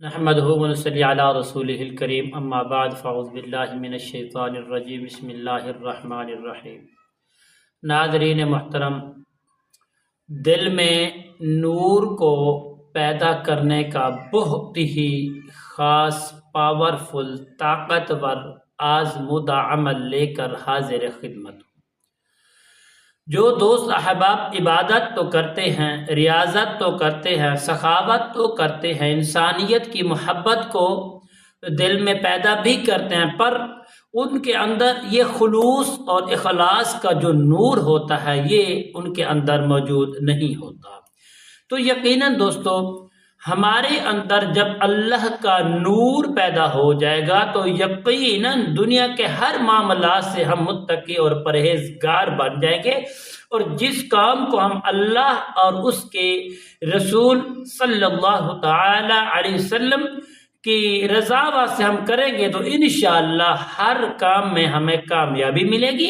نحمده ونصلي على رسوله الكريم اما بعد فاعوذ باللہ من الشیطان الرجیم بسم اللہ الرحمن الرحیم۔ ناظرین محترم، دل میں نور کو پیدا کرنے کا بہت ہی خاص پاورفل طاقتور آزمودہ عمل لے کر حاضر خدمت ہوں۔ جو دوست احباب عبادت تو کرتے ہیں، ریاضت تو کرتے ہیں، سخاوت تو کرتے ہیں، انسانیت کی محبت کو دل میں پیدا بھی کرتے ہیں، پر ان کے اندر یہ خلوص اور اخلاص کا جو نور ہوتا ہے یہ ان کے اندر موجود نہیں ہوتا۔ تو یقیناً دوستو، ہمارے اندر جب اللہ کا نور پیدا ہو جائے گا تو یقیناً دنیا کے ہر معاملات سے ہم متقی اور پرہیزگار بن جائیں گے، اور جس کام کو ہم اللہ اور اس کے رسول صلی اللہ تعالی علیہ وسلم کی رضا واسطے ہم کریں گے تو انشاءاللہ ہر کام میں ہمیں کامیابی ملے گی،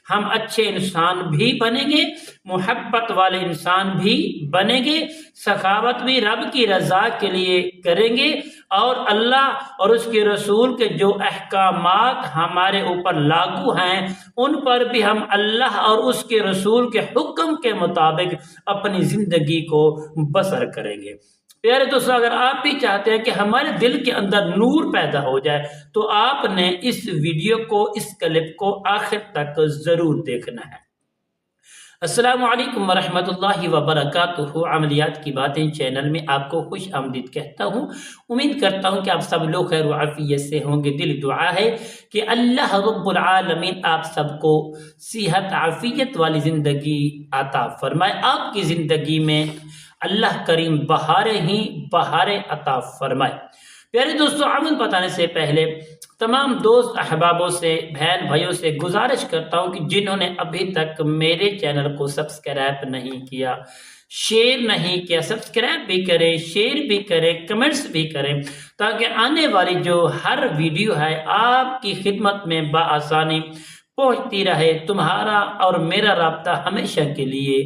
ہم اچھے انسان بھی بنیں گے، محبت والے انسان بھی بنیں گے، سخاوت بھی رب کی رضا کے لیے کریں گے، اور اللہ اور اس کے رسول کے جو احکامات ہمارے اوپر لاگو ہیں ان پر بھی ہم اللہ اور اس کے رسول کے حکم کے مطابق اپنی زندگی کو بسر کریں گے۔ پیارے دوستو، اگر آپ بھی چاہتے ہیں کہ ہمارے دل کے اندر نور پیدا ہو جائے تو آپ نے اس ویڈیو کو، اس کلپ کو آخر تک ضرور دیکھنا ہے۔ السلام علیکم ورحمۃ اللہ وبرکاتہ۔ عملیات کی باتیں چینل میں آپ کو خوش آمدید کہتا ہوں۔ امید کرتا ہوں کہ آپ سب لوگ خیر و عافیت سے ہوں گے۔ دل دعا ہے کہ اللہ رب العالمین آپ سب کو صحت عافیت والی زندگی عطا فرمائے، آپ کی زندگی میں اللہ کریم بہاریں ہی بہاریں عطا فرمائے۔ پیارے دوستو، عمل بتانے سے پہلے تمام دوست احبابوں سے، بہن بھائیوں سے گزارش کرتا ہوں کہ جنہوں نے ابھی تک میرے چینل کو سبسکرائب نہیں کیا، شیئر نہیں کیا، سبسکرائب بھی کریں، شیئر بھی کریں، کمنٹس بھی کریں، تاکہ آنے والی جو ہر ویڈیو ہے آپ کی خدمت میں بآسانی پہنچتی رہے، تمہارا اور میرا رابطہ ہمیشہ کے لیے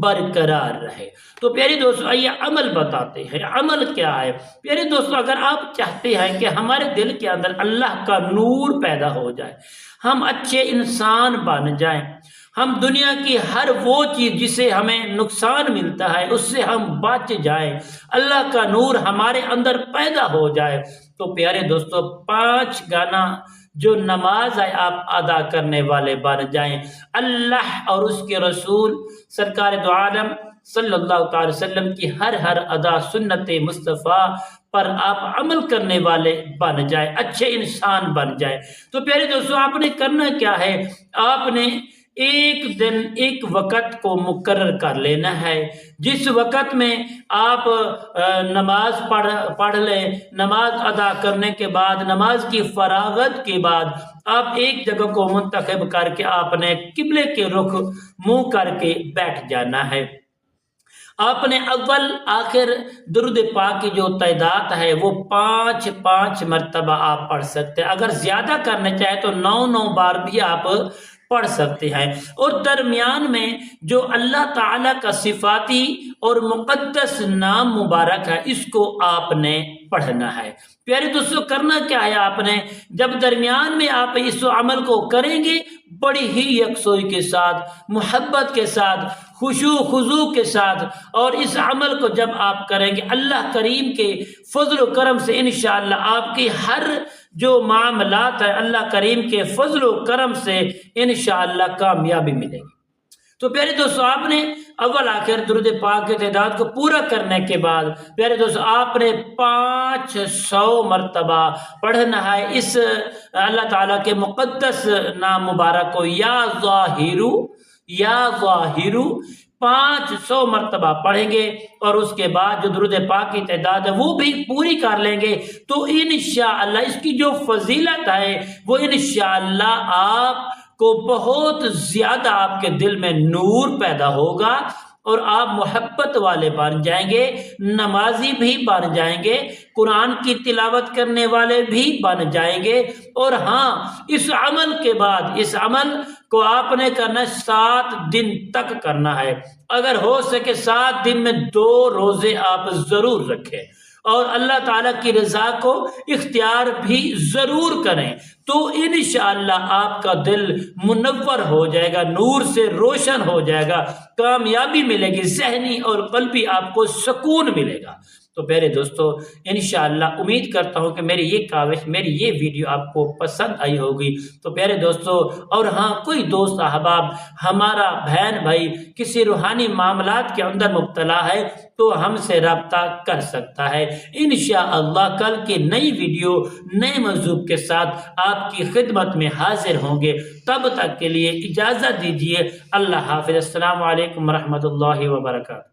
برقرار رہے۔ تو پیارے دوستو، آئیے عمل بتاتے ہیں۔ عمل کیا ہے؟ پیارے دوستو، اگر آپ چاہتے ہیں کہ ہمارے دل کے اندر اللہ کا نور پیدا ہو جائے، ہم اچھے انسان بن جائیں، ہم دنیا کی ہر وہ چیز جسے ہمیں نقصان ملتا ہے اس سے ہم بچ جائیں، اللہ کا نور ہمارے اندر پیدا ہو جائے، تو پیارے دوستو 5 گانا جو نماز ہے آپ ادا کرنے والے بن جائیں، اللہ اور اس کے رسول سرکار دو عالم صلی اللہ تعالی وسلم کی ہر ادا سنت مصطفیٰ پر آپ عمل کرنے والے بن جائیں، اچھے انسان بن جائیں۔ تو پیارے دوستو، آپ نے کرنا کیا ہے؟ آپ نے ایک دن ایک وقت کو مقرر کر لینا ہے، جس وقت میں آپ نماز پڑھ لیں، نماز ادا کرنے کے بعد، نماز کی فراغت کے بعد آپ ایک جگہ کو منتخب کر کے آپ نے قبلے کے رخ منہ کر کے بیٹھ جانا ہے۔ آپ نے اول آخر درود پاک کی جو تعداد ہے وہ 5 مرتبہ آپ پڑھ سکتے ہیں، اگر زیادہ کرنا چاہے تو 9 بار بھی آپ پڑھ سکتے ہیں، اور درمیان میں جو اللہ تعالیٰ کا صفاتی اور مقدس نام مبارک ہے اس کو آپ نے پڑھنا ہے۔ پیارے دوستو، کرنا کیا ہے؟ آپ نے جب درمیان میں آپ اس عمل کو کریں گے بڑی ہی یکسوئی کے ساتھ، محبت کے ساتھ، خشوع خضوع کے ساتھ، اور اس عمل کو جب آپ کریں گے اللہ کریم کے فضل و کرم سے انشاءاللہ آپ کی ہر جو معاملات ہیں اللہ کریم کے فضل و کرم سے انشاءاللہ کامیابی ملے گی۔ تو پیارے دوستو، آپ نے اول آخر درود پاک کی تعداد کو پورا کرنے کے بعد پیارے دوستو آپ نے 500 مرتبہ پڑھنا ہے اس اللہ تعالیٰ کے مقدس نام مبارک کو، یا ظاہرو یا ظاہرو 500 مرتبہ پڑھیں گے، اور اس کے بعد جو درود پاک کی تعداد ہے وہ بھی پوری کر لیں گے، تو انشاءاللہ اس کی جو فضیلت ہے وہ انشاءاللہ آپ کو بہت زیادہ آپ کے دل میں نور پیدا ہوگا، اور آپ محبت والے بن جائیں گے، نمازی بھی بن جائیں گے، قرآن کی تلاوت کرنے والے بھی بن جائیں گے۔ اور ہاں، اس عمل کے بعد، اس عمل کو آپ نے کرنا 7 دن تک کرنا ہے، اگر ہو سکے 7 دن میں 2 روزے آپ ضرور رکھیں، اور اللہ تعالیٰ کی رضا کو اختیار بھی ضرور کریں، تو انشاءاللہ آپ کا دل منور ہو جائے گا، نور سے روشن ہو جائے گا، کامیابی ملے گی، ذہنی اور قلبی آپ کو سکون ملے گا۔ تو پیارے دوستو، انشاءاللہ امید کرتا ہوں کہ میری یہ کاوش، میری یہ ویڈیو آپ کو پسند آئی ہوگی۔ تو پیارے دوستو، اور ہاں کوئی دوست احباب ہمارا بہن بھائی کسی روحانی معاملات کے اندر مبتلا ہے تو ہم سے رابطہ کر سکتا ہے۔ انشاءاللہ کل کی نئی ویڈیو نئے موضوع کے ساتھ آپ کی خدمت میں حاضر ہوں گے۔ تب تک کے لیے اجازت دیجیے، اللہ حافظ، السلام علیکم ورحمۃ اللہ وبرکاتہ۔